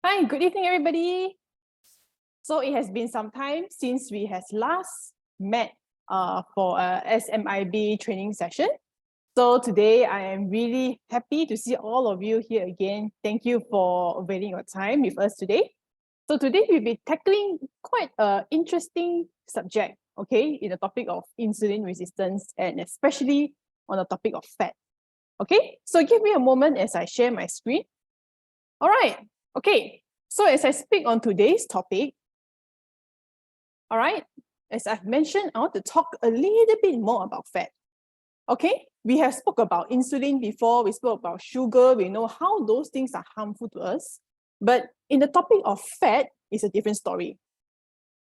Hi, good evening, everybody. So it has been some time since we has last met for a SMIB training session. So today I am really happy to see all of you here again. Thank you for availing your time with us today. So today we'll be tackling quite an interesting subject, okay, in the topic of insulin resistance and especially on the topic of fat. Okay, so give me a moment as I share my screen. All right, okay. So as I speak on today's topic, all right, as I've mentioned, I want to talk a little bit more about fat. Okay, we have spoke about insulin before, we spoke about sugar, we know how those things are harmful to us. But in the topic of fat, it's a different story.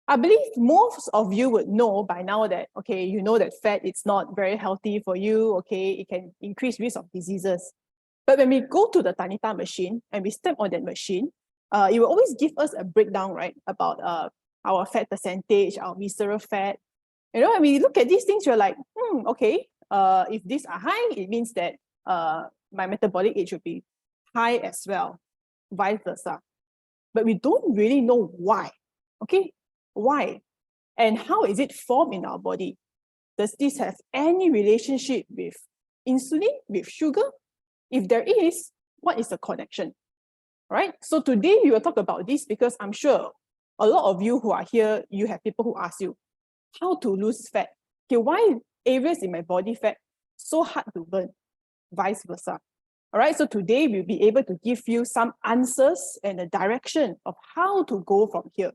I believe most of you would know by now that, okay, you know that fat is not very healthy for you, okay, it can increase risk of diseases. But when we go to the Tanita machine and we step on that machine, it will always give us a breakdown, right, about our fat percentage, our visceral fat. You know, when we look at these things, you're like, okay, if these are high, it means that my metabolic age would be high as well, vice versa. But we don't really know why, okay? Why? And how is it formed in our body? Does this have any relationship with insulin, with sugar? If there is, what is the connection? Right? So today we will talk about this because I'm sure a lot of you who are here, you have people who ask you, how to lose fat? Okay, why areas in my body fat so hard to burn? Vice versa. All right, so today we'll be able to give you some answers and a direction of how to go from here.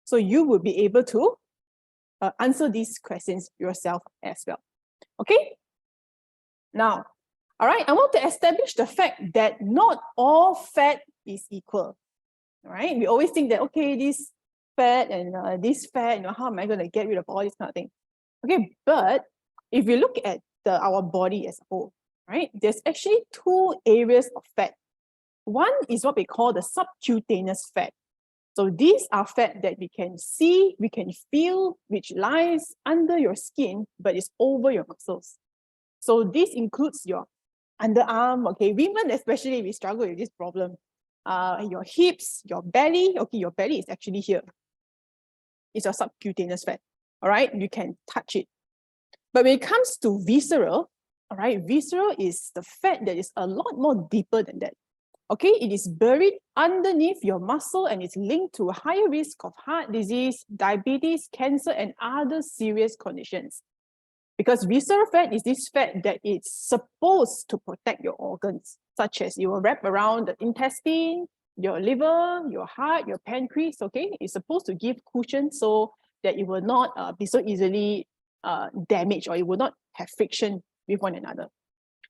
So you will be able to answer these questions yourself as well. Okay? Now, all right, I want to establish the fact that not all fat is equal. All right, we always think that, okay, this fat and this fat, how am I going to get rid of all this kind of thing? Okay, but if you look at our body as a whole, right, there's actually two areas of fat. One is what we call the subcutaneous fat. So these are fat that we can see, we can feel, which lies under your skin, but is over your muscles. So this includes your underarm, okay, women especially, we struggle with this problem. Your hips, your belly, okay, your belly is actually here. It's your subcutaneous fat, all right? You can touch it. But when it comes to visceral, all right, visceral is the fat that is a lot more deeper than that. Okay, it is buried underneath your muscle and it's linked to a higher risk of heart disease, diabetes, cancer, and other serious conditions. Because visceral fat is this fat that it's supposed to protect your organs, such as it will wrap around the intestine, your liver, your heart, your pancreas, okay? It's supposed to give cushion so that it will not be so easily damaged or it will not have friction with one another.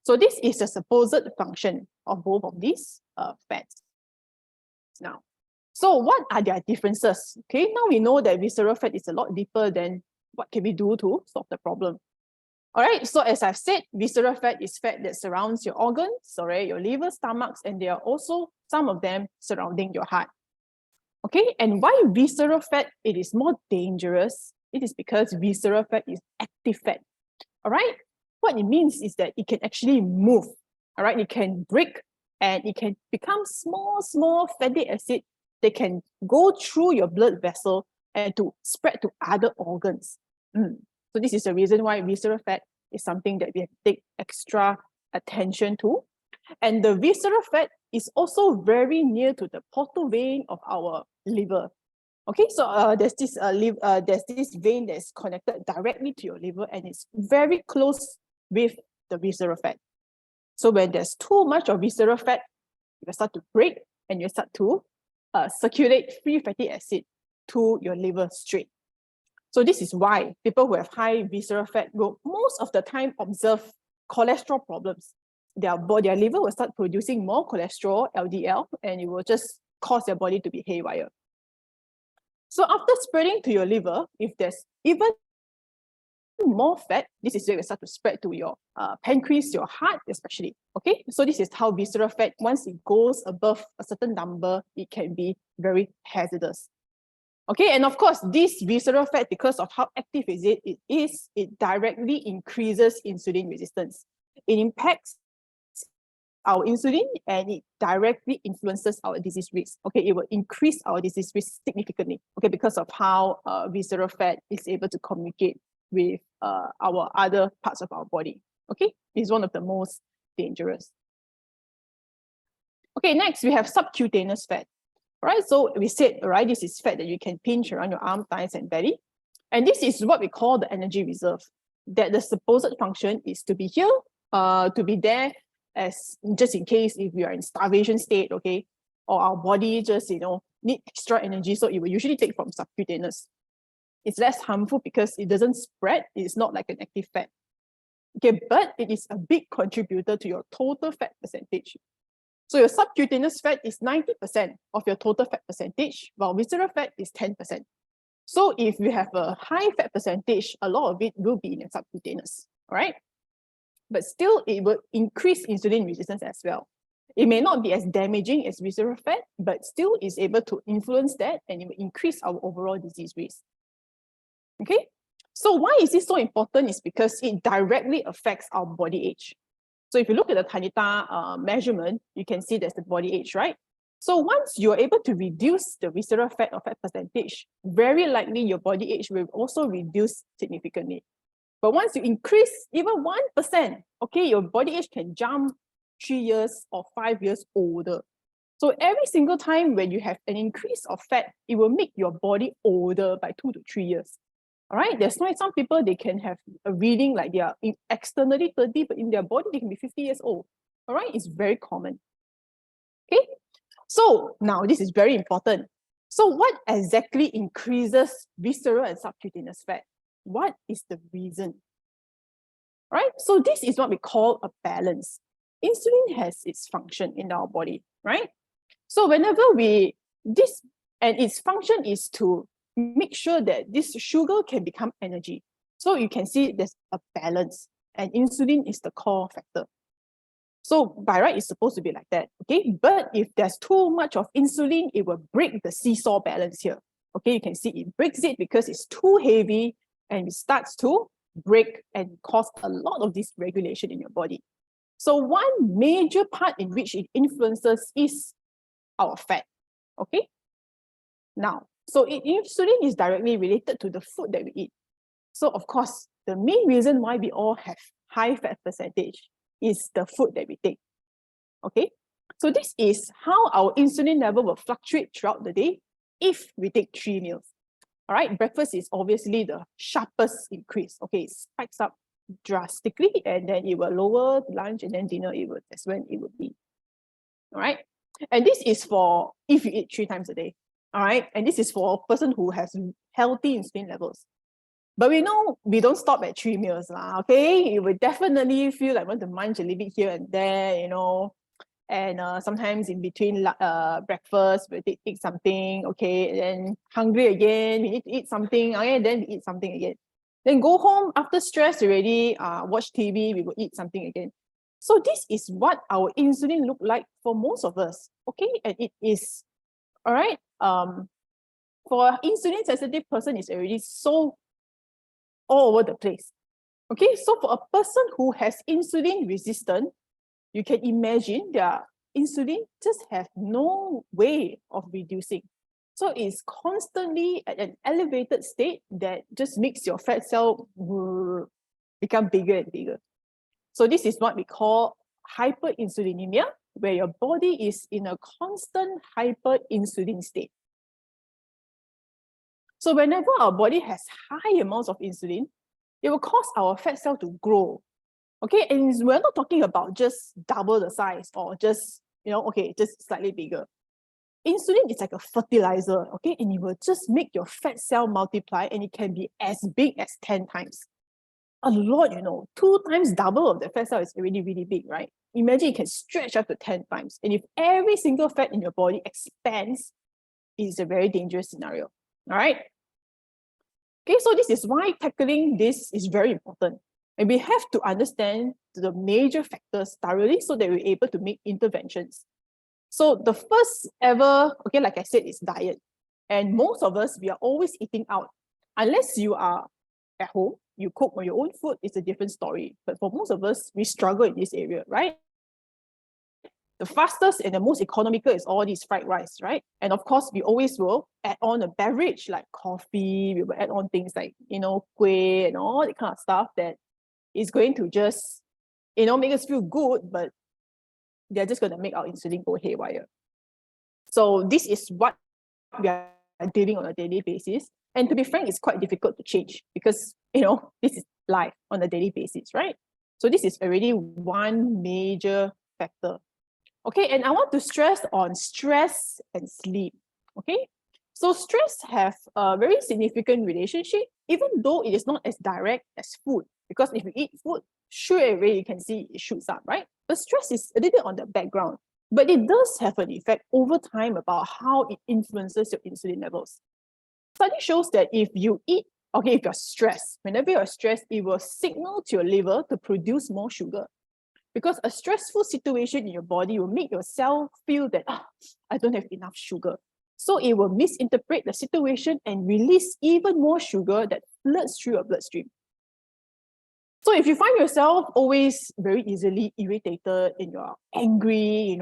So this is the supposed function of both of these fats. Now, so what are their differences? Okay, now we know that visceral fat is a lot deeper than what can we do to solve the problem. All right, so as I've said, visceral fat is fat that surrounds your organs, right, your liver, stomachs, and there are also some of them surrounding your heart. Okay, and why visceral fat it is more dangerous? It is because visceral fat is active fat. All right, what it means is that it can actually move. All right, it can break and it can become small fatty acid that can go through your blood vessel and to spread to other organs. So this is the reason why visceral fat is something that we have to take extra attention to. And the visceral fat is also very near to the portal vein of our liver. Okay, so there's this vein that's connected directly to your liver and it's very close with the visceral fat. So when there's too much of visceral fat, you start to break and you start to circulate free fatty acid to your liver straight. So this is why people who have high visceral fat will most of the time observe cholesterol problems. Their liver will start producing more cholesterol, LDL, and it will just cause their body to be haywire. So after spreading to your liver, if there's even more fat, this is where it will start to spread to your pancreas, your heart especially. Okay, so this is how visceral fat, once it goes above a certain number, it can be very hazardous. Okay, and of course, this visceral fat, because of how active it directly increases insulin resistance. It impacts our insulin and it directly influences our disease risk. Okay, it will increase our disease risk significantly. Okay, because of how visceral fat is able to communicate with our other parts of our body. Okay, it's one of the most dangerous. Okay, next we have subcutaneous fat. Right, so we said, right, this is fat that you can pinch around your arm, thighs, and belly. And this is what we call the energy reserve, that the supposed function is to be here, to be there as just in case if we are in starvation state, okay, or our body just, need extra energy. So it will usually take from subcutaneous. It's less harmful because it doesn't spread. It's not like an active fat. Okay, but it is a big contributor to your total fat percentage. So your subcutaneous fat is 90% of your total fat percentage, while visceral fat is 10%. So if you have a high fat percentage, a lot of it will be in your subcutaneous, all right? But still, it will increase insulin resistance as well. It may not be as damaging as visceral fat, but still is able to influence that and it will increase our overall disease risk. Okay, so why is this so important? Is because it directly affects our body age. So if you look at the Tanita measurement, you can see there's the body age, right? So once you're able to reduce the visceral fat or fat percentage, very likely your body age will also reduce significantly. But once you increase even 1%, okay, your body age can jump 3 years or 5 years older. So every single time when you have an increase of fat, it will make your body older by 2 to 3 years. All right, that's why some people, they can have a reading like they are externally 30, but in their body, they can be 50 years old. All right, it's very common. Okay, so now this is very important. So what exactly increases visceral and subcutaneous fat? What is the reason? All right, so this is what we call a balance. Insulin has its function in our body, right? So whenever and its function is to make sure that this sugar can become energy. So you can see there's a balance and insulin is the core factor. So by right, it's supposed to be like that, okay? But if there's too much of insulin, it will break the seesaw balance here. Okay, you can see it breaks it because it's too heavy and it starts to break and cause a lot of dysregulation in your body. So one major part in which it influences is our fat, okay? Now, so insulin is directly related to the food that we eat. So of course, the main reason why we all have high fat percentage is the food that we take, okay? So this is how our insulin level will fluctuate throughout the day if we take 3 meals. All right, breakfast is obviously the sharpest increase. Okay, it spikes up drastically and then it will lower lunch and then dinner, that's when it would be. All right, and this is for if you eat 3 times a day. All right, and this is for a person who has healthy insulin levels. But we know we don't stop at 3 meals, okay? You will definitely feel like want to munch a little bit here and there, and sometimes in between breakfast, we eat something, okay, and then hungry again, we need to eat something, okay, then we eat something again. Then go home after stress already, watch TV, we will eat something again. So this is what our insulin look like for most of us, okay? And it is, all right, for an insulin sensitive person, it's already so all over the place. Okay, so for a person who has insulin resistance, you can imagine their insulin just have no way of reducing. So it's constantly at an elevated state that just makes your fat cell become bigger and bigger. So this is what we call hyperinsulinemia, where your body is in a constant hyperinsulin state. So whenever our body has high amounts of insulin, it will cause our fat cell to grow. Okay, and we're not talking about just double the size or just, just slightly bigger. Insulin is like a fertilizer, okay, and it will just make your fat cell multiply and it can be as big as 10 times. A lot, 2 times double of the fat cell is already really big, right? Imagine it can stretch up to 10 times. And if every single fat in your body expands, it's a very dangerous scenario, all right? Okay, so this is why tackling this is very important. And we have to understand the major factors thoroughly so that we're able to make interventions. So the first ever, okay, like I said, is diet. And most of us, we are always eating out. Unless you are at home, you cook on your own food, it's a different story. But for most of us, we struggle in this area, right? The fastest and the most economical is all these fried rice, right? And of course, we always will add on a beverage like coffee. We will add on things like, kueh and all that kind of stuff that is going to just, make us feel good, but they're just going to make our insulin go haywire. So this is what we are dealing on a daily basis. And to be frank, it's quite difficult to change because, this is life on a daily basis, right? So this is already one major factor. Okay, and I want to stress on stress and sleep. Okay, so stress have a very significant relationship, even though it is not as direct as food. Because if you eat food, straight away you can see it shoots up, right? But stress is a little bit on the background, but it does have an effect over time about how it influences your insulin levels. Study shows that if you're stressed, whenever you're stressed, it will signal to your liver to produce more sugar. Because a stressful situation in your body will make your cell feel that, I don't have enough sugar. So it will misinterpret the situation and release even more sugar that floods through your bloodstream. So if you find yourself always very easily irritated and you're angry,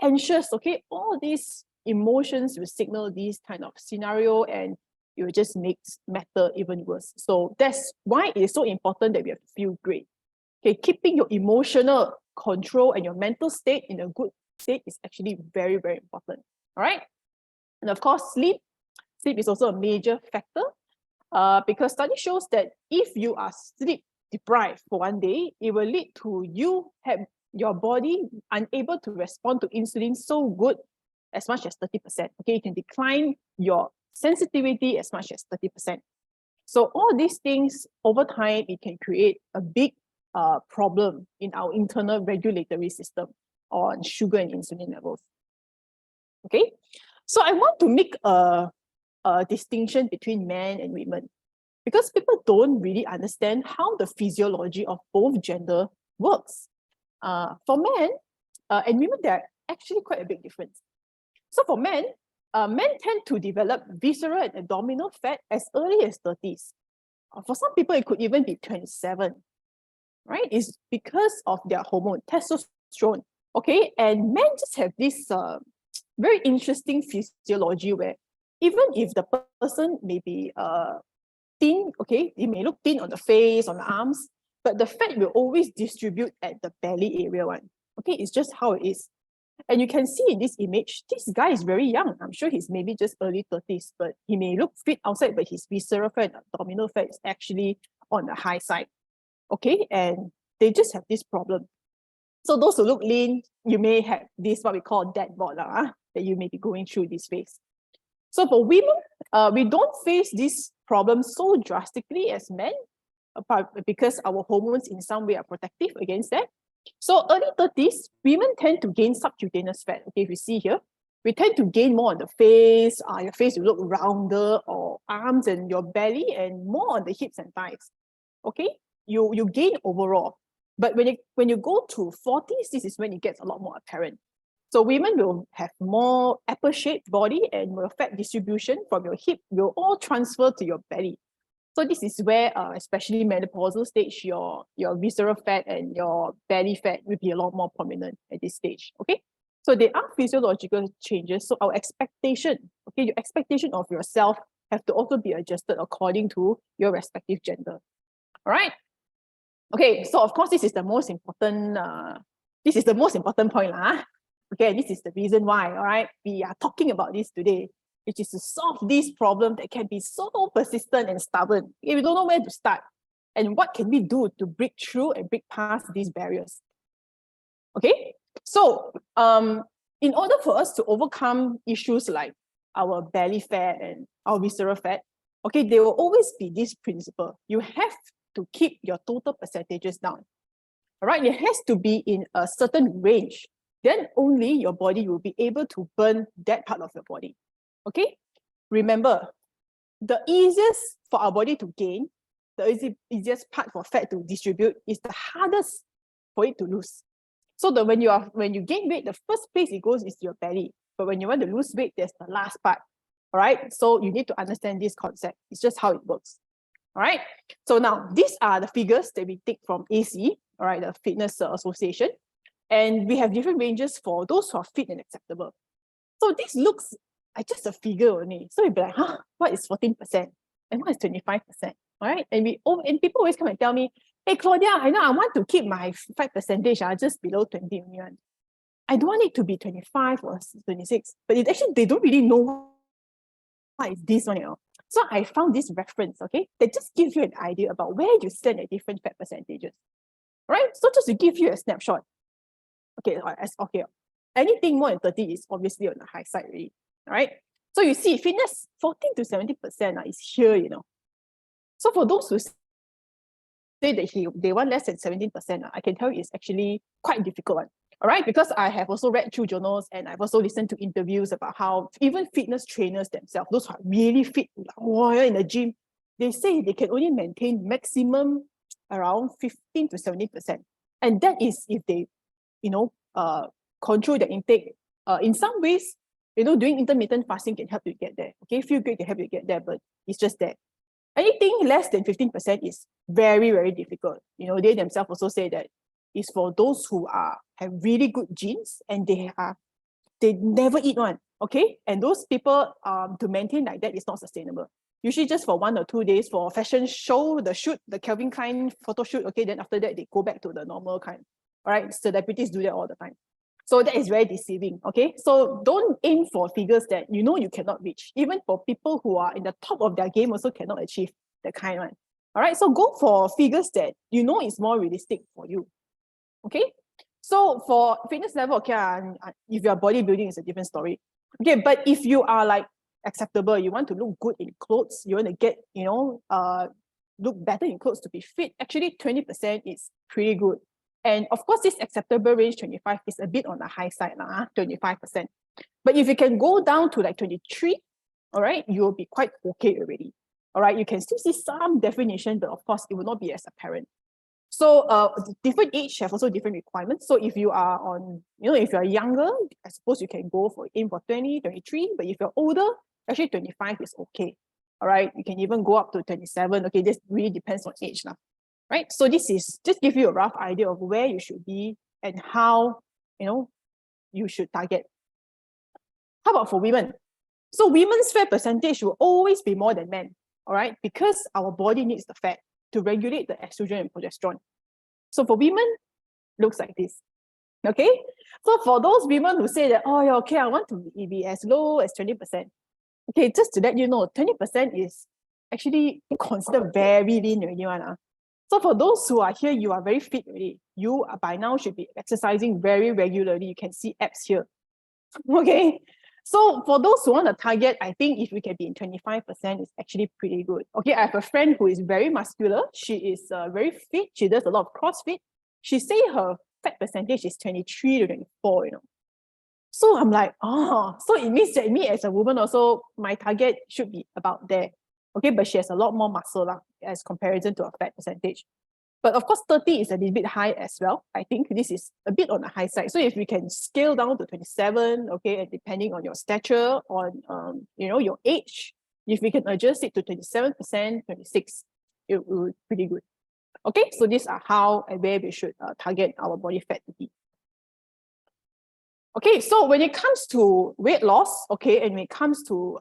anxious, okay, all these emotions will signal this kind of scenario and it will just make matter even worse. So that's why it is so important that we have to feel great. Okay, keeping your emotional control and your mental state in a good state is actually very, very important. All right. And of course, sleep. Sleep is also a major factor because study shows that if you are sleep deprived for one day, it will lead to you have your body unable to respond to insulin so good as much as 30%. Okay, you can decline your sensitivity as much as 30%. So all these things over time, it can create a big problem in our internal regulatory system on sugar and insulin levels. Okay, so I want to make a distinction between men and women because people don't really understand how the physiology of both gender works. For men and women, there are actually quite a big difference. So for men, men tend to develop visceral and abdominal fat as early as 30s. For some people, it could even be 27. Right? It's because of their hormone, testosterone. Okay, and men just have this very interesting physiology where even if the person may be thin, okay, they may look thin on the face, on the arms, but the fat will always distribute at the belly area one. Okay, it's just how it is. And you can see in this image, this guy is very young. I'm sure he's maybe just early 30s, but he may look fit outside, but his visceral fat, abdominal fat is actually on the high side. Okay, and they just have this problem. So those who look lean, you may have this what we call dead bod that you may be going through this phase. So for women, we don't face this problem so drastically as men, because our hormones in some way are protective against that. So early 30s, women tend to gain subcutaneous fat. Okay, if you see here, we tend to gain more on the face. Your face will look rounder, or arms and your belly, and more on the hips and thighs. Okay, you gain overall. But when you go to 40s, this is when it gets a lot more apparent. So women will have more apple-shaped body, and your fat distribution from your hip will all transfer to your belly. So this is where, especially menopausal stage, your visceral fat and your belly fat will be a lot more prominent at this stage. Okay, so there are physiological changes. So our expectation, okay, your expectation of yourself have to also be adjusted according to your respective gender. All right. Okay, so of course, this is the most important. This is the most important point, Okay, this is the reason why. All right, we are talking about this today, which is to solve this problem that can be so persistent and stubborn. Okay, we don't know where to start, and what can we do to break through and break past these barriers. Okay, so in order for us to overcome issues like our belly fat and our visceral fat, okay, there will always be this principle. You have to keep your total percentages down. All right, it has to be in a certain range. Then only your body will be able to burn that part of your body. Okay, remember, the easiest for our body to gain, the easiest part for fat to distribute is the hardest for it to lose. So that when you gain weight, the first place it goes is your belly. But when you want to lose weight, there's the last part. All right, so you need to understand this concept. It's just how it works. All right, so now these are the figures that we take from AC, all right, the Fitness Association. And we have different ranges for those who are fit and acceptable. So this looks like just a figure only. So you'd be like, huh, what is 14%? And what is 25%? All right. And people always come and tell me, hey, Claudia, I know I want to keep my fat percentage just below 20 only. I don't want it to be 25 or 26, but it actually, they don't really know what is this one, So I found this reference, okay, that just gives you an idea about where you stand at different fat percentages. Right? So just to give you a snapshot. Okay, anything more than 30 is obviously on the high side already. All right. So you see, fitness 14 to 70% is here, So for those who say that they want less than 17%, I can tell you it's actually quite difficult one. All right, because I have also read through journals and I've also listened to interviews about how even fitness trainers themselves, those who are really fit, in the gym, they say they can only maintain maximum around 15 to 70%. And that is if they, control their intake. In some ways, doing intermittent fasting can help you get there. Okay, feel great can help you get there, but it's just that anything less than 15% is very, very difficult. They themselves also say that it's for those who have really good genes and they never eat one. Okay, and those people to maintain like that is not sustainable. Usually just for 1 or 2 days for a fashion show, the Calvin Klein photo shoot. Okay, then after that they go back to the normal kind. All right, celebrities do that all the time. So that is very deceiving, okay? So don't aim for figures that you cannot reach. Even for people who are in the top of their game also cannot achieve that kind one. All right, so go for figures that is more realistic for you, okay? So for fitness level, okay, if you're bodybuilding, it's a different story. Okay, but if you are like acceptable, you want to look good in clothes, you want to get, look better in clothes to be fit, actually 20% is pretty good. And of course, this acceptable range 25 is a bit on the high side, 25%. But if you can go down to like 23, all right, you'll be quite okay already. All right, you can still see some definition, but of course, it will not be as apparent. So different age have also different requirements. So if you are if you're younger, I suppose you can aim for 20, 23. But if you're older, actually 25 is okay. All right, you can even go up to 27. Okay, this really depends on age now. Right? So this is just give you a rough idea of where you should be and how, you should target. How about for women? So women's fat percentage will always be more than men, all right? Because our body needs the fat to regulate the estrogen and progesterone. So for women, looks like this, okay? So for those women who say that, oh, okay, I want to be as low as 20%. Okay, just to let you know, 20% is actually considered very lean already. So for those who are here, you are very fit already. You by now should be exercising very regularly. You can see abs here. Okay. So for those who want to target, I think if we can be in 25%, it's actually pretty good. Okay, I have a friend who is very muscular. She is very fit. She does a lot of CrossFit. She say her fat percentage is 23 to 24, So I'm like, so it means that me as a woman also, my target should be about there. Okay, but she has a lot more muscle as comparison to her fat percentage. But of course, 30 is a little bit high as well. I think this is a bit on the high side. So if we can scale down to 27, okay, and depending on your stature, on your age, if we can adjust it to 27%, 26, it will be pretty good. Okay, so these are how and where we should target our body fat to be. Okay, so when it comes to weight loss, okay, and when it comes to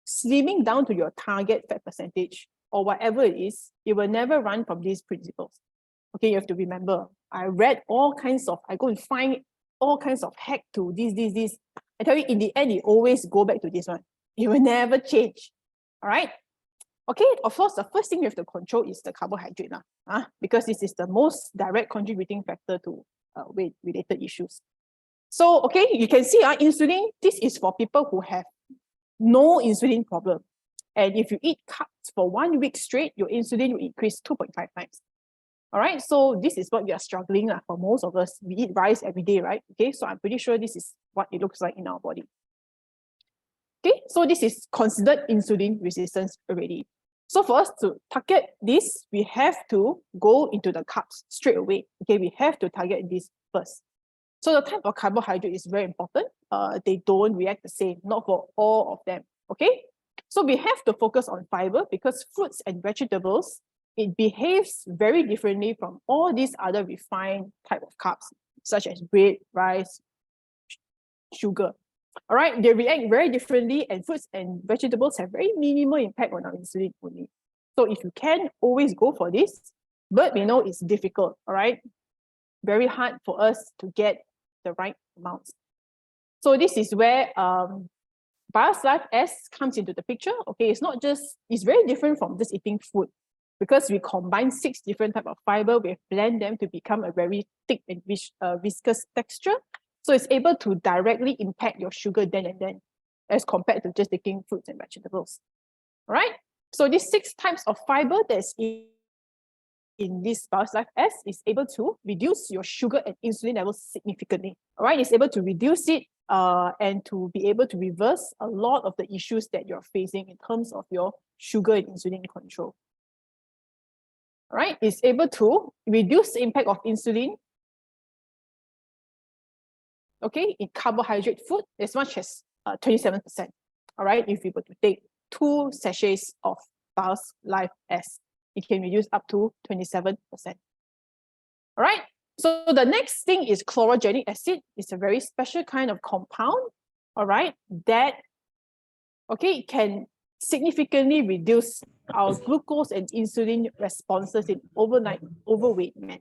slimming down to your target fat percentage or whatever it is, it will never run from these principles. Okay, you have to remember, I go and find all kinds of hack to this. I tell you, in the end, it always go back to this one. It will never change. All right. Okay, of course, the first thing you have to control is the carbohydrate, because this is the most direct contributing factor to weight-related issues. So, okay, you can see insulin, this is for people who have no insulin problem. And if you eat carbs for 1 week straight, your insulin will increase 2.5 times. All right, so this is what we are struggling for most of us. We eat rice every day, right? Okay, so I'm pretty sure this is what it looks like in our body. Okay, so this is considered insulin resistance already. So for us to target this, we have to go into the carbs straight away. Okay, we have to target this first. So the type of carbohydrate is very important. They don't react the same, not for all of them. Okay, so we have to focus on fiber because fruits and vegetables, it behaves very differently from all these other refined type of carbs. such as bread, rice, sugar. All right, they react very differently, and fruits and vegetables have very minimal impact on our insulin only. So if you can, always go for this, but we know it's difficult, all right? Very hard for us to get the right amounts. So this is where BIOS Life S comes into the picture. Okay, it's very different from just eating food, because we combine 6 different types of fiber, we blend them to become a very thick and viscous texture. So it's able to directly impact your sugar then and then, as compared to just taking fruits and vegetables. All right. So these 6 types of fiber that's in this BIOS Life S is able to reduce your sugar and insulin levels significantly. All right. It's able to reduce it and to be able to reverse a lot of the issues that you're facing in terms of your sugar and insulin control. All right. It's able to reduce the impact of insulin, okay, in carbohydrate food as much as 27%. All right, if you were to take 2 sachets of BIOS Life S, it can reduce up to 27%. All right, so the next thing is chlorogenic acid. It's a very special kind of compound, all right, that, okay, can significantly reduce our glucose and insulin responses in overweight men.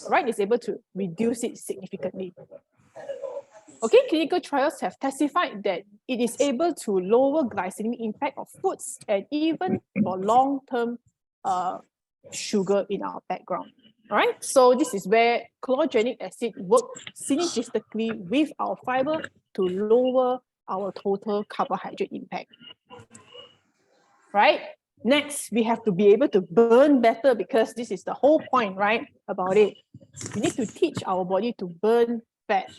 All right, it's able to reduce it significantly. Okay, clinical trials have testified that it is able to lower glycemic impact of foods and even for long-term sugar in our background. All right, so this is where chlorogenic acid works synergistically with our fiber to lower our total carbohydrate impact. Right? Next, we have to be able to burn better, because this is the whole point, right, about it. We need to teach our body to burn fat.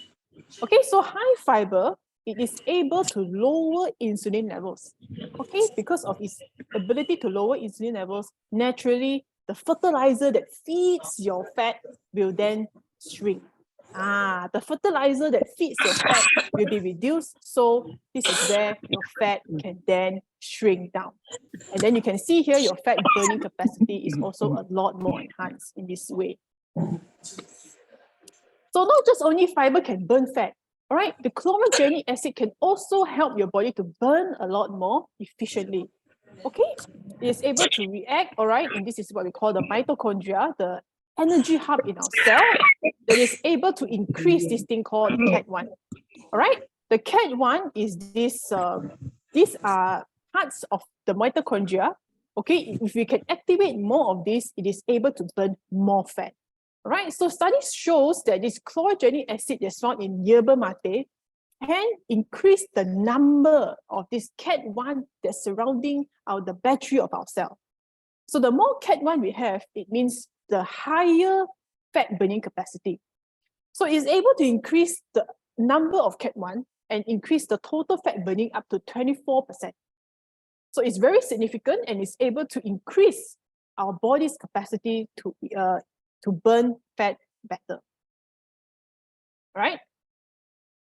Okay, so high fiber, it is able to lower insulin levels. Okay, because of its ability to lower insulin levels, naturally, the fertilizer that feeds your fat will then shrink. The fertilizer that feeds your fat will be reduced. So this is where your fat can then shrink down. And then you can see here, your fat burning capacity is also a lot more enhanced in this way. So not just only fiber can burn fat, all right, the chlorogenic acid can also help your body to burn a lot more efficiently. Okay, it's able to react, all right, and this is what we call the mitochondria, the energy hub in our cell, that is able to increase this thing called CAT1. All right, the CAT1 is this, these are parts of the mitochondria. Okay, if we can activate more of this, it is able to burn more fat. Right, so studies shows that this chlorogenic acid that's found in yerba mate can increase the number of this CAT1 that's surrounding the battery of our cell. So the more CAT1 we have, it means the higher fat burning capacity. So it's able to increase the number of CAT1 and increase the total fat burning up to 24%. So it's very significant, and it's able to increase our body's capacity to burn fat better. Right?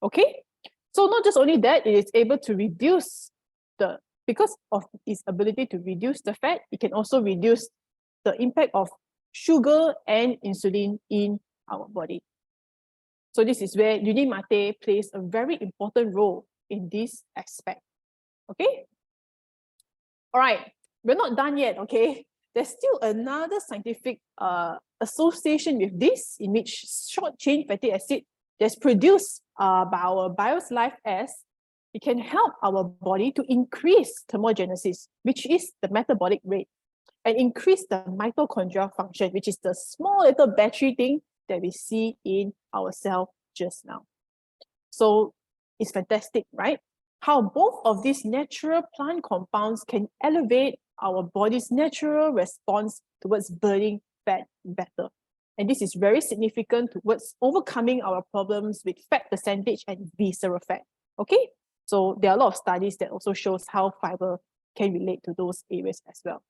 Okay. So not just only that, it is able to reduce because of its ability to reduce the fat, it can also reduce the impact of sugar and insulin in our body. So this is where uni mate plays a very important role in this aspect. Okay. All right. We're not done yet. Okay. There's still another scientific association with this, in which short-chain fatty acid that's produced by our BIOS Life S, it can help our body to increase thermogenesis, which is the metabolic rate, and increase the mitochondrial function, which is the small little battery thing that we see in our cell just now. So it's fantastic, right? How both of these natural plant compounds can elevate our body's natural response towards burning fat better. And this is very significant towards overcoming our problems with fat percentage and visceral fat. Okay, so there are a lot of studies that also shows how fiber can relate to those areas as well.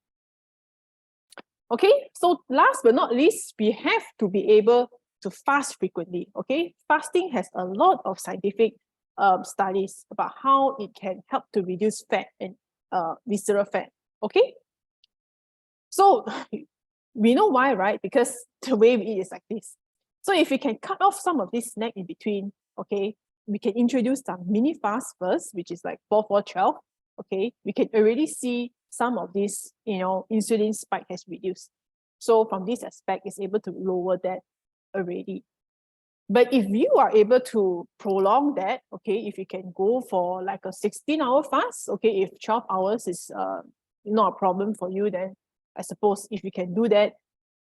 Okay, so last but not least, we have to be able to fast frequently. Okay, fasting has a lot of scientific studies about how it can help to reduce fat and visceral fat. Okay, so we know why, right? Because the way we eat is like this. So if we can cut off some of this snack in between, okay, we can introduce some mini fast first, which is like 4-4-12. Okay, we can already see some of this, insulin spike has reduced. So from this aspect, it's able to lower that already. But if you are able to prolong that, okay, if you can go for like a 16-hour fast, okay, if 12 hours is not a problem for you, then I suppose if you can do that,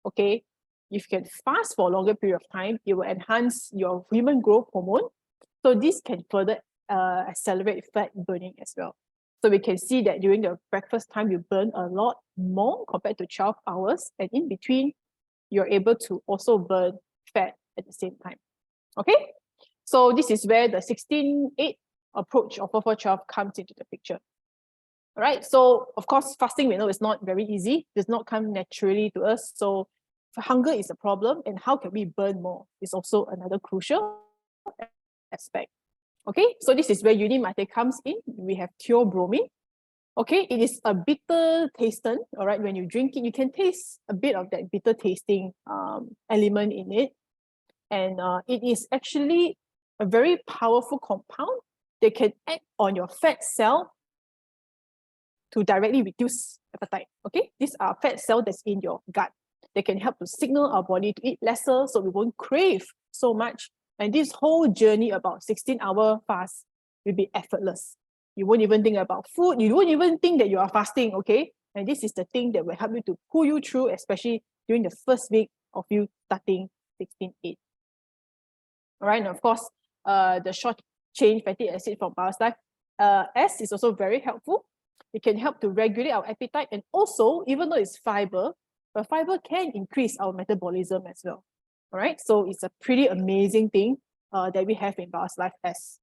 okay, if you can fast for a longer period of time, it will enhance your human growth hormone. So this can further accelerate fat burning as well. So we can see that during the breakfast time, you burn a lot more compared to 12 hours. And in between, you're able to also burn fat at the same time. Okay, so this is where the 16-8 approach of 4-4-12 comes into the picture. All right, so of course, fasting we know is not very easy, does not come naturally to us. So hunger is a problem, and how can we burn more is also another crucial aspect. Okay, so this is where Unimate comes in. We have theobromine. Okay, it is a bitter tasting. All right, when you drink it, you can taste a bit of that bitter tasting element in it. And it is actually a very powerful compound that can act on your fat cell to directly reduce appetite. Okay, these are fat cells that's in your gut. They can help to signal our body to eat lesser so we won't crave so much. And this whole journey about 16-hour fast will be effortless. You won't even think about food. You won't even think that you are fasting, okay? And this is the thing that will help you to pull you through, especially during the first week of you starting 16-8. All right, and of course, the short chain fatty acid from BioSlife S is also very helpful. It can help to regulate our appetite, and also, even though it's fiber, but fiber can increase our metabolism as well. All right, so it's a pretty amazing thing that we have in BioSlife S.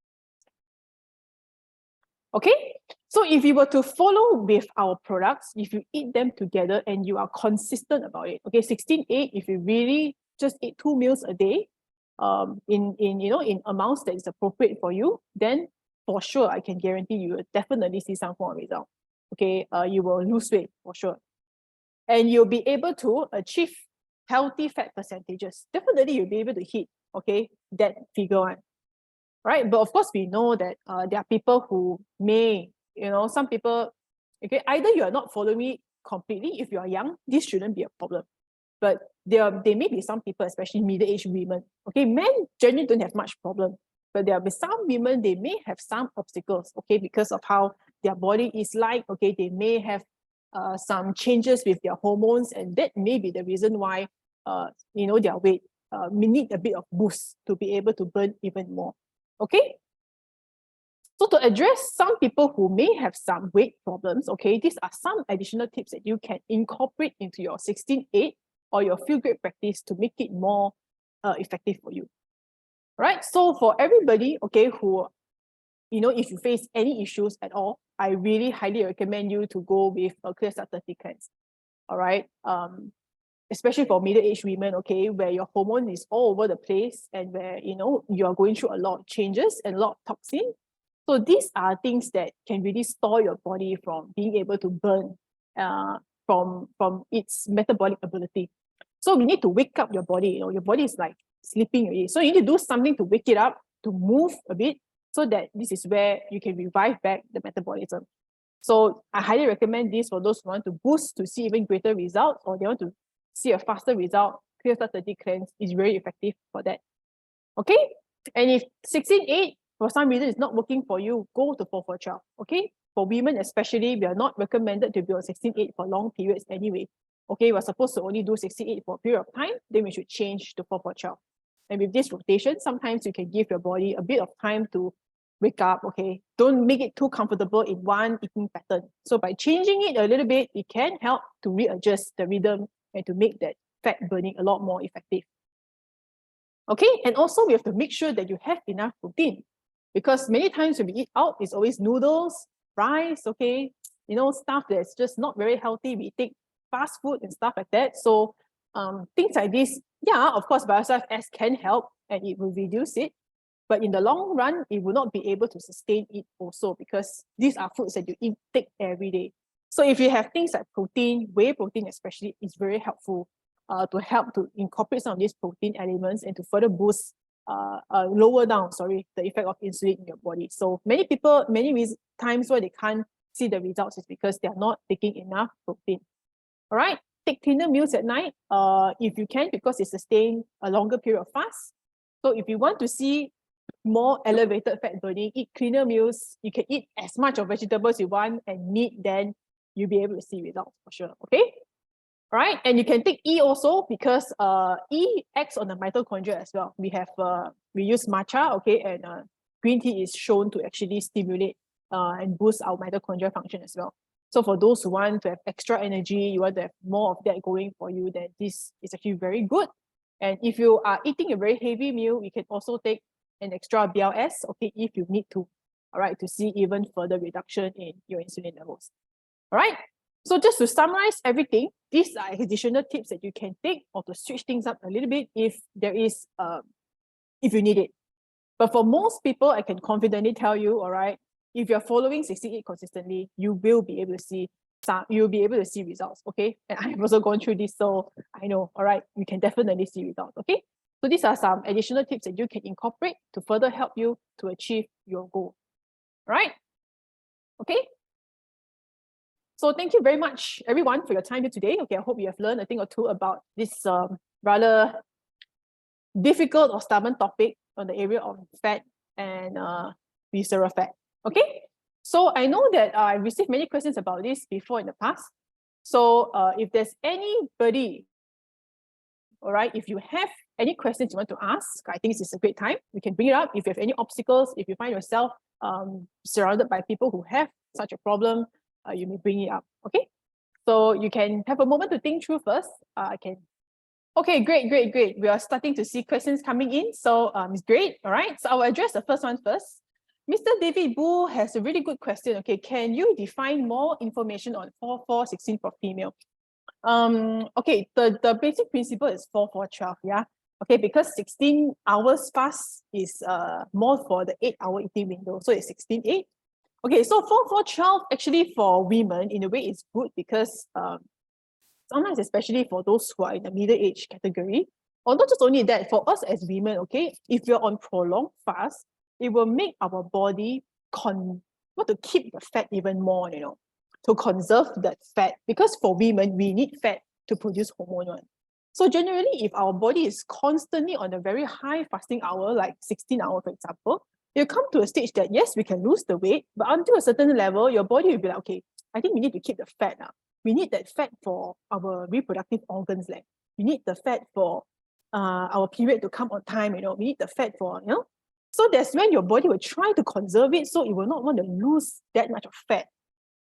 Okay, so if you were to follow with our products, if you eat them together and you are consistent about it, okay, 16-8, if you really just eat 2 meals a day, in amounts that is appropriate for you, then for sure I can guarantee you will definitely see some form of result. Okay, you will lose weight for sure, and you'll be able to achieve healthy fat percentages. Definitely you'll be able to hit, okay, that figure one, right? But of course we know that there are people who may, some people, okay, either you are not following it completely. If you are young, this shouldn't be a problem. But there may be some people, especially middle-aged women. Okay, men generally don't have much problem, but there will be some women, they may have some obstacles, okay, because of how their body is like. Okay, they may have some changes with their hormones, and that may be the reason why their weight may need a bit of boost to be able to burn even more. Okay. So to address some people who may have some weight problems, okay, these are some additional tips that you can incorporate into your 16-8 or your feel great practice to make it more effective for you. Right? So for everybody, okay, who, if you face any issues at all, I really highly recommend you to go with a Clear Start 30 cleanse. All right. Especially for middle-aged women, okay, where your hormone is all over the place and where, you are going through a lot of changes and a lot of toxin. So these are things that can really stall your body from being able to burn from its metabolic ability. So we need to wake up your body. Your body is like sleeping already. So you need to do something to wake it up, to move a bit, so that this is where you can revive back the metabolism. So I highly recommend this for those who want to boost to see even greater results, or they want to see a faster result. Clear Start 30 cleanse is very effective for that. Okay, and if 16-8 for some reason it's not working for you, go to 4-4-12. Okay, for women especially, we are not recommended to be on 16-8 for long periods anyway. Okay, we're supposed to only do 16-8 for a period of time, then we should change to 4-4-12. And with this rotation, sometimes you can give your body a bit of time to wake up. Okay, don't make it too comfortable in one eating pattern. So by changing it a little bit, it can help to readjust the rhythm and to make that fat burning a lot more effective. Okay, and also we have to make sure that you have enough protein, because many times when we eat out, it's always noodles, rice, okay, stuff that's just not very healthy. We take fast food and stuff like that. So things like this, yeah, of course, BioSlife S can help and it will reduce it. But in the long run, it will not be able to sustain it also, because these are foods that you intake every day. So if you have things like protein, whey protein especially, is very helpful. to help to incorporate some of these protein elements and to further boost, lower down, the effect of insulin in your body. So many people, times why they can't see the results is because they are not taking enough protein. All right, take cleaner meals at night, if you can, because it sustains a longer period of fast. So if you want to see more elevated fat burning, eat cleaner meals. You can eat as much of vegetables you want and meat, then you'll be able to see results for sure. Okay. All right. And you can take E also because E acts on the mitochondria as well. We use matcha, okay, and green tea is shown to actually stimulate and boost our mitochondria function as well. So for those who want to have extra energy, you want to have more of that going for you, then this is actually very good. And if you are eating a very heavy meal, you can also take an extra BLS, okay, if you need to, all right, to see even further reduction in your insulin levels. All right. So just to summarize everything, these are additional tips that you can take or to switch things up a little bit if if you need it. But for most people, I can confidently tell you, all right, if you're following 16-8 consistently, you will be able to see results, okay? And I've also gone through this, so I know, all right, you can definitely see results, okay? So these are some additional tips that you can incorporate to further help you to achieve your goal, right? Okay. So thank you very much, everyone, for your time here today. Okay, I hope you have learned a thing or two about this rather difficult or stubborn topic on the area of fat and visceral fat. Okay, so I know that I received many questions about this before in the past. So if there's anybody, all right, if you have any questions you want to ask, I think this is a great time. You can bring it up. If you have any obstacles, if you find yourself surrounded by people who have such a problem, you may bring it up, okay? So you can have a moment to think through first. Okay, great. We are starting to see questions coming in. So it's great, all right? So I'll address the first one first. Mr. David Boo has a really good question. Okay, can you define more information on 4-4-16 for female? Okay, the basic principle is 4-4-12, yeah? Okay, because 16 hours fast is more for the 8-hour eating window. So it's 16-8. Okay, so 4-4-12 actually for women in a way is good because sometimes, especially for those who are in the middle age category, or not just only that, for us as women, okay, if you're on prolonged fast, it will make our body want to keep the fat even more, you know, to conserve that fat. Because for women, we need fat to produce hormone. So generally, if our body is constantly on a very high fasting hour, like 16 hours, for example, you come to a stage that, yes, we can lose the weight, but until a certain level, your body will be like, okay, I think we need to keep the fat now. We need that fat for our reproductive organs. Like, we need the fat for our period to come on time, you know, we need the fat for, you know. So that's when your body will try to conserve it, so it will not want to lose that much of fat.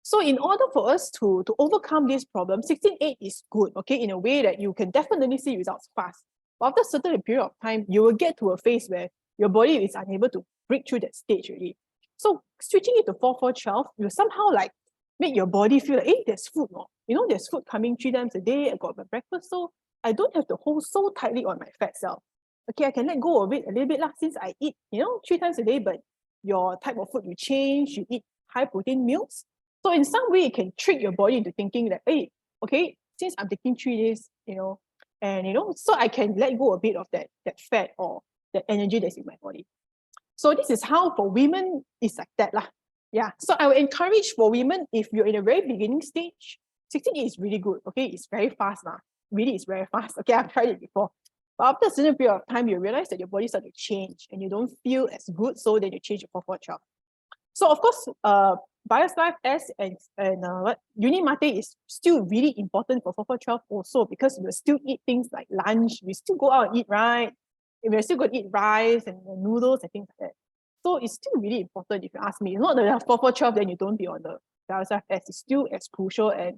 So in order for us to overcome this problem, 16-8 is good, okay, in a way that you can definitely see results fast. But after a certain period of time, you will get to a phase where your body is unable to break through that stage already. So switching it to 4-4-12 will somehow like make your body feel like, hey, there's food, no? You know, there's food coming 3 times a day, I got my breakfast, so I don't have to hold so tightly on my fat cell. Okay, I can let go of it a little bit since I eat, you know, 3 times a day, but your type of food you change, you eat high protein meals. So in some way, it can trick your body into thinking that, hey, okay, since I'm taking 3 days, you know, and, you know, so I can let go a bit of that fat or that energy that's in my body. So this is how for women, it's like that lah. Yeah, so I would encourage for women, if you're in a very beginning stage, 16-8 is really good, okay? It's very fast now. Really, it's very fast. Okay, I've tried it before. But after a certain period of time, you realize that your body starts to change and you don't feel as good, so then you change to 4-4-12. So of course, BioSlife S and Unimate is still really important for 4-4-12 also, because we'll still eat things like lunch, we still go out and eat, right? We're still going to eat rice and noodles and things like that. So it's still really important if you ask me. It's not that you have 4-4-12, then you don't be on the BioSlife S. It's still as crucial, and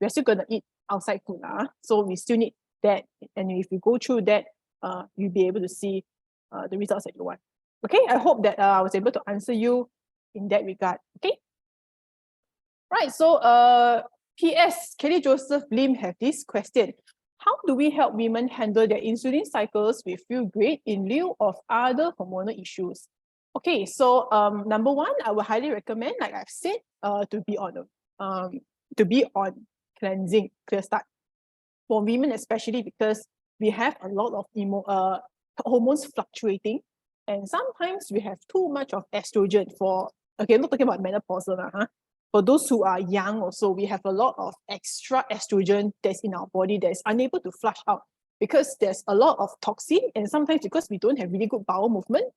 we're still going to eat outside food. So we still need that. And if you go through that, you'll be able to see the results that you want. Okay, I hope that I was able to answer you in that regard. Okay. Right, so PS, Kelly Joseph Lim have this question. How do we help women handle their insulin cycles with feel great in lieu of other hormonal issues? Okay, so number one, I would highly recommend, like I've said, to be on cleansing, clear start. for women especially, because we have a lot of hormones fluctuating, and sometimes we have too much of estrogen for, okay, I'm not talking about menopause, for those who are young also, we have a lot of extra estrogen that's in our body that is unable to flush out because there's a lot of toxin, and sometimes because we don't have really good bowel movement,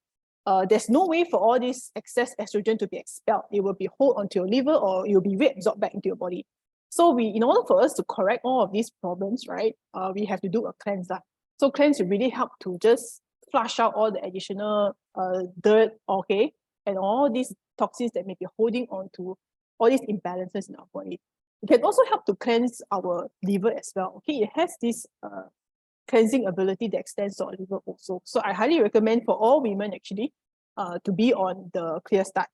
there's no way for all this excess estrogen to be expelled. It will be hold onto your liver or it will be reabsorbed back into your body. So in order for us to correct all of these problems, right, we have to do a cleanse. So cleanse will really help to just flush out all the additional dirt, okay, and all these toxins that may be holding on to all these imbalances in our body. It can also help to cleanse our liver as well. Okay, it has this cleansing ability that extends to our liver also. So I highly recommend for all women actually to be on the Clear Start.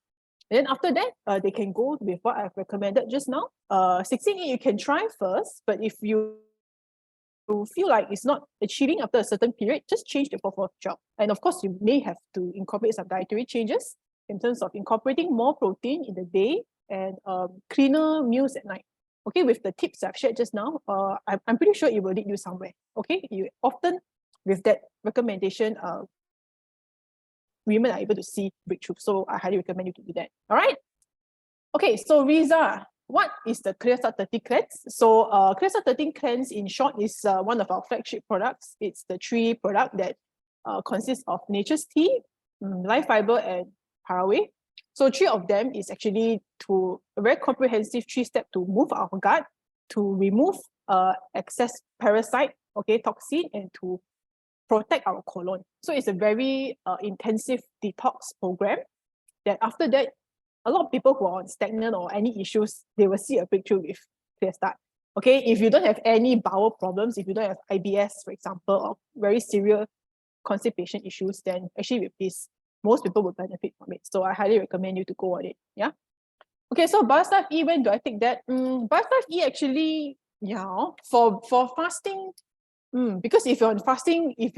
And then after that, they can go with what I've recommended just now. 16-8 you can try first, but if you feel like it's not achieving after a certain period, just change the 4-4 job. And of course, you may have to incorporate some dietary changes in terms of incorporating more protein in the day and cleaner meals at night. Okay, with the tips I've shared just now, I'm pretty sure it will lead you somewhere. Okay, you often with that recommendation, women are able to see breakthrough. So I highly recommend you to do that. All right. Okay, so Riza, what is the Clear Start 30 cleanse? So Clear Start 30 cleanse in short is one of our flagship products. It's the 3 product that consists of Nature's Tea, Life Fiber, and Haraway. So 3 of them is actually to a very comprehensive 3-step to move our gut, to remove excess parasite, okay, toxin, and to protect our colon. So it's a very intensive detox program that after that, a lot of people who are on stagnant or any issues, they will see a breakthrough with Clear Start. Okay, if you don't have any bowel problems, if you don't have IBS, for example, or very severe constipation issues, then actually with this, most people will benefit from it. So I highly recommend you to go on it. Yeah. Okay, so Biostime E, when do I take that? Biostime E actually, yeah, for fasting, because if you're fasting, you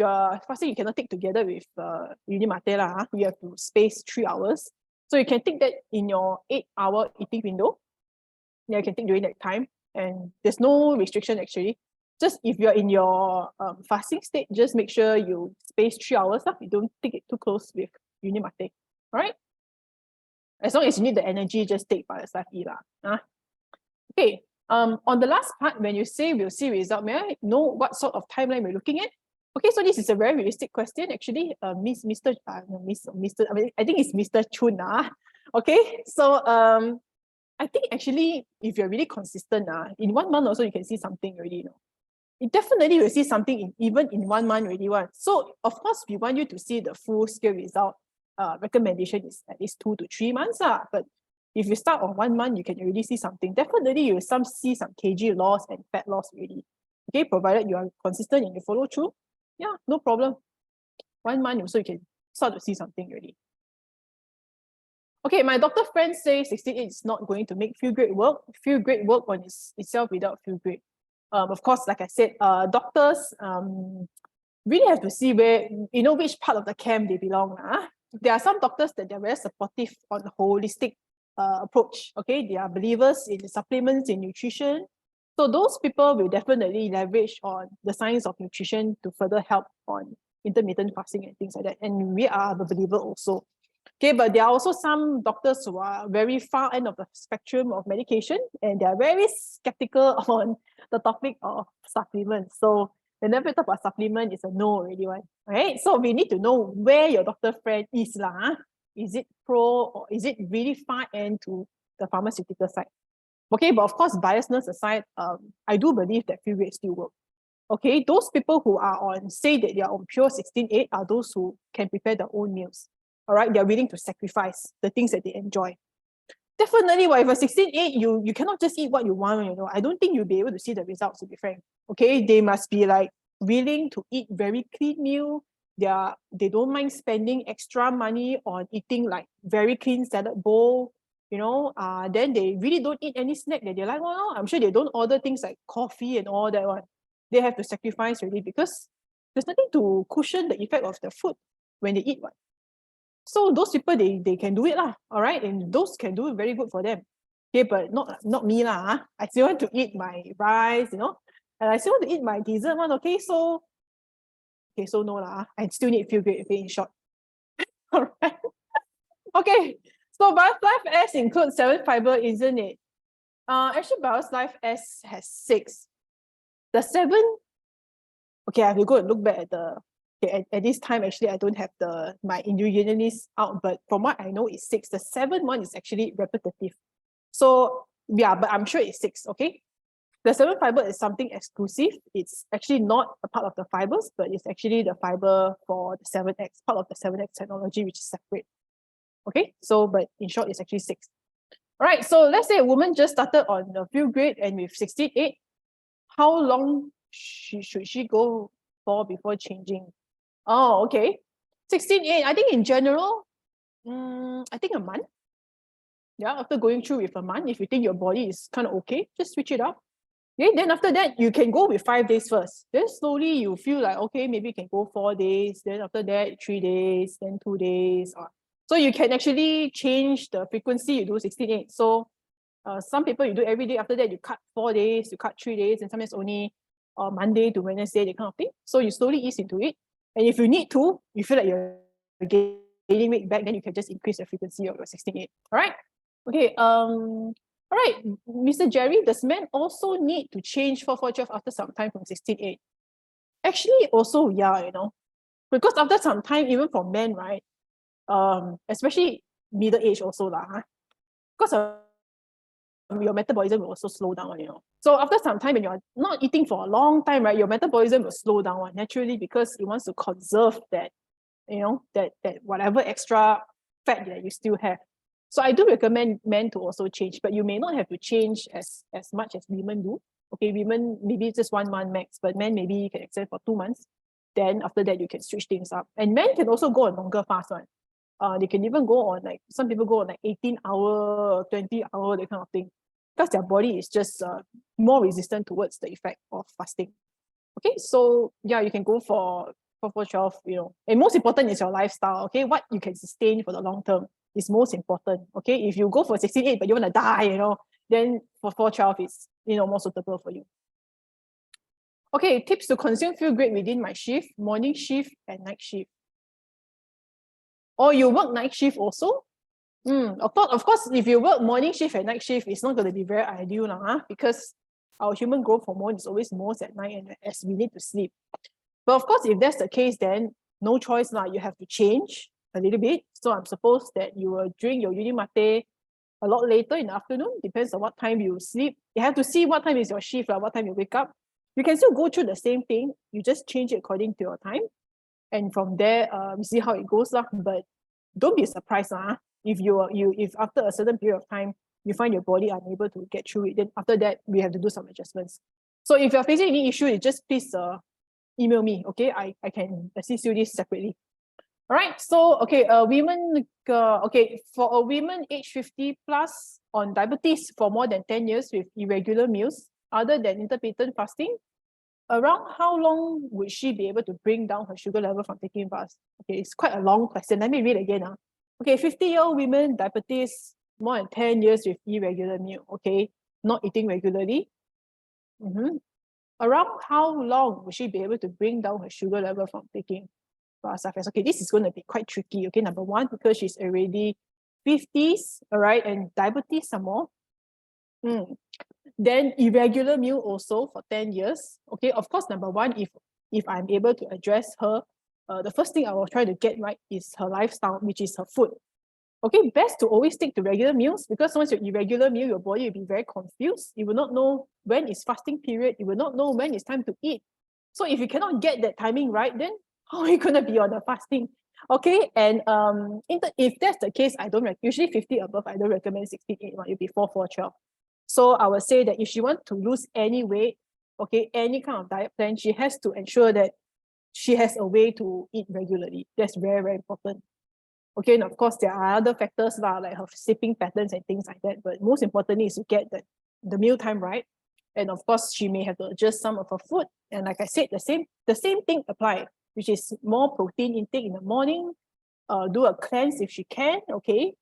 cannot take together with Unimate lah. You have to space 3 hours. So you can take that in your 8-hour eating window. Yeah, you can take during that time. And there's no restriction actually. Just if you're in your fasting state, just make sure you space 3 hours. You don't take it too close with Unimate. All right? As long as you need the energy, just take Biostime E lah. Okay. On the last part, when you say we'll see result, may I know what sort of timeline we're looking at? Okay, so this is a very realistic question, actually. I mean, I think it's Mr. Chun. Okay, so I think actually, if you're really consistent, in 1 month also, you can see something already, you know. You definitely will see something even in 1 month already. So, of course, we want you to see the full scale result. Recommendation is at least 2 to 3 months. But if you start on 1 month, you can already see something. Definitely, you will see some kg loss and fat loss already. Okay, provided you are consistent and you follow through. Yeah, no problem. 1 month also you can start to see something already. Okay, my doctor friend says 16-8 is not going to make feel great work. Feel great work on itself without feel great. Of course, like I said, doctors really have to see where, which part of the camp they belong. There are some doctors that they're very supportive on the holistic approach. Okay, they are believers in supplements, in nutrition. So those people will definitely leverage on the science of nutrition to further help on intermittent fasting and things like that. And we are the believer also. Okay, but there are also some doctors who are very far end of the spectrum of medication, and they are very skeptical on the topic of supplements. So whenever we talk about supplement, it's a no already one. Right? So we need to know where your doctor friend is lah. Is it pro or is it really far end to the pharmaceutical side? Okay, but of course, biasness aside, I do believe that feel great still work. Okay, those people who are on, say that they are on pure 16-8 are those who can prepare their own meals. All right, they're willing to sacrifice the things that they enjoy. Definitely, if a 16-8, you cannot just eat what you want, you know. I don't think you'll be able to see the results, to be frank. Okay, they must be like willing to eat very clean meal. They don't mind spending extra money on eating like very clean salad bowl, you know. Then they really don't eat any snack that they like. Well, no, I'm sure they don't order things like coffee and all that one. They have to sacrifice really because there's nothing to cushion the effect of the food when they eat one. So those people, they can do it lah, all right? And those can do it very good for them. Okay, but not me lah. I still want to eat my rice, you know. and I still want to eat my dessert one, okay? So no lah, I still need feel great, okay, in short. All right. Okay, so Bios Life S includes 7 fiber, isn't it? Actually, Bios Life S has 6. The 7, okay, I have to go and look back at the, okay, at this time, actually, I don't have my ingredient list out, but from what I know, it's 6. The 7 one is actually repetitive. So yeah, but I'm sure it's 6, okay? The 7 fiber is something exclusive. It's actually not a part of the fibers, but it's actually the fiber for the 7X, part of the 7X technology, which is separate. Okay, so but in short, it's actually 6. All right, so let's say a woman just started on the Feel Great and with 16.8, how long should she go for before changing? Oh, okay. 16.8, I think in general, I think a month. Yeah, after going through with a month, if you think your body is kind of okay, just switch it up. Okay, then after that, you can go with 5 days first. Then slowly you feel like, okay, maybe you can go 4 days. Then after that, 3 days, then 2 days. So you can actually change the frequency you do 16.8. So some people you do every day. After that, you cut 4 days, you cut 3 days, and sometimes only Monday to Wednesday, that kind of thing. So you slowly ease into it. And if you need to, you feel like you're gaining weight back, then you can just increase the frequency of your 16.8. All right. Okay. All right, Mr. Jerry, does men also need to change 4-4-12 after some time from 16.8? Actually, also, yeah, because after some time, even for men, right, especially middle age also because your metabolism will also slow down, So after some time, when you're not eating for a long time, right, your metabolism will slow down naturally because it wants to conserve that, that whatever extra fat that you still have. So I do recommend men to also change, but you may not have to change as much as women do. Okay, women maybe just 1 month max, but men maybe you can extend for 2 months. Then after that, you can switch things up. And men can also go on longer fast one. They can even go on some people go on 18-hour, 20-hour, that kind of thing, because their body is just more resistant towards the effect of fasting. Okay, so yeah, you can go for 4-4-12, and most important is your lifestyle. Okay, what you can sustain for the long term is most important. Okay, if you go for 16.8 but you want to die, then 4-4-12 is more suitable for you. Okay, tips to consume Feel Great within my shift, morning shift and night shift. Or you work night shift also? Of course, if you work morning shift and night shift, it's not going to be very ideal because our human growth hormone is always most at night and as we need to sleep. But of course, if that's the case, then no choice now. You have to change a little bit. So I'm supposed that you will drink your uni mate a lot later in the afternoon. Depends on what time you sleep. You have to see what time is your shift, what time you wake up. You can still go through the same thing. You just change it according to your time. And from there, we see how it goes. But don't be surprised. If after a certain period of time, you find your body unable to get through it, then after that, we have to do some adjustments. So if you're facing any issue, just please email me, okay? I can assist you this separately. All right, so okay, women, for a woman age 50 plus on diabetes for more than 10 years with irregular meals, other than intermittent fasting, around how long would she be able to bring down her sugar level from taking fast? Okay, it's quite a long question. Let me read again. Okay, 50-year-old women, diabetes, more than 10 years with irregular meal, okay, not eating regularly. Around how long will she be able to bring down her sugar level from taking fast? Okay, this is going to be quite tricky. Okay, number one, because she's already 50s, all right, and diabetes some more. Then irregular meal also for 10 years. Okay, of course, number one, if I'm able to address her, the first thing I will try to get right is her lifestyle, which is her food. Okay, best to always stick to regular meals, because once you're irregular meal, your body will be very confused. You will not know when is fasting period. You will not know when it's time to eat. So if you cannot get that timing right, then how are you going to be on the fasting? Okay, and if that's the case, I don't usually 50 above, I don't recommend 16.8, it'll be 4-4-12. So I would say that if she wants to lose any weight, okay, any kind of diet plan, she has to ensure that she has a way to eat regularly. That's very, very important. Okay, and of course, there are other factors like her sleeping patterns and things like that. But most importantly is to get the meal time right. And of course, she may have to adjust some of her food. And like I said, the same thing apply, which is more protein intake in the morning. Do a cleanse if she can. Okay,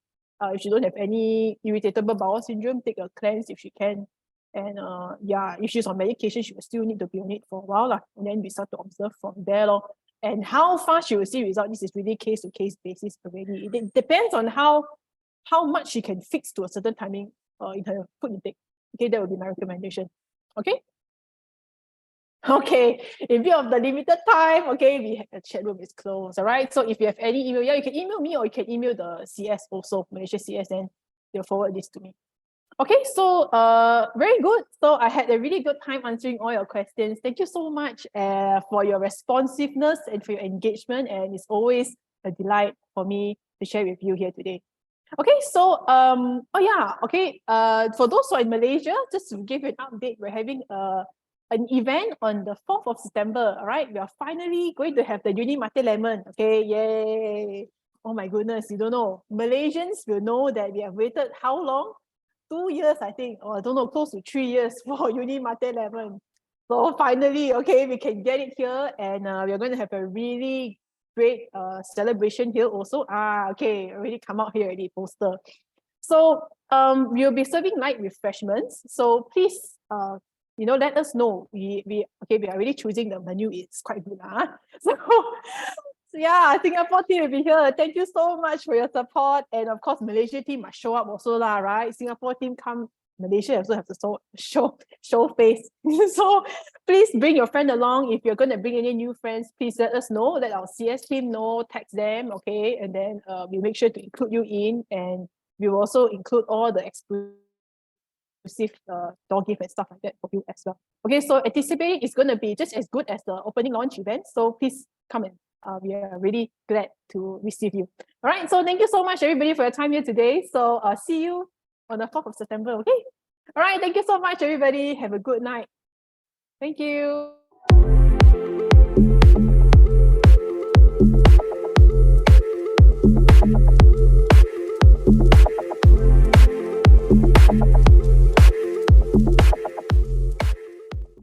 if she don't have any irritable bowel syndrome, take a cleanse if she can. And yeah, if she's on medication, she will still need to be on it for a while lah. And then we start to observe from there lor. And how fast she will see result, this is really case to case basis already. It depends on how much she can fix to a certain timing in her food intake. Okay, that would be my recommendation. Okay. Okay, in view of the limited time, okay, the chat room is closed. All right. So if you have any email, yeah, you can email me or you can email the CS also, Malaysia CS, and they'll forward this to me. Okay, so very good. So I had a really good time answering all your questions. Thank you so much for your responsiveness and for your engagement. And it's always a delight for me to share with you here today. Okay, so oh yeah, okay. For those who are in Malaysia, just to give you an update, we're having an event on the 4th of September. All right, we are finally going to have the Uni Mate Lemon. Okay, yay! Oh my goodness, you don't know. Malaysians will know that we have waited how long? 2 years, I think, or I don't know, close to 3 years for Uni Mate Lemon. So finally, okay, we can get it here, and we're going to have a really great celebration here also. Okay, already come out here already, poster. So we'll be serving light refreshments. So please let us know. We are already choosing the menu. It's quite good. So yeah, Singapore team will be here. Thank you so much for your support. And of course, Malaysia team must show up also lah, right? Singapore team come, Malaysia also have to show face. So please bring your friend along. If you're going to bring any new friends, please let us know. Let our CS team know, text them, okay? And then we'll make sure to include you in, and we will also include all the exclusive door gift and stuff like that for you as well. Okay, so anticipating it's going to be just as good as the opening launch event. So please come in. We are really glad to receive you. All right, so thank you so much, everybody, for your time here today. So see you on the 4th of September, okay? All right, thank you so much, everybody. Have a good night. Thank you.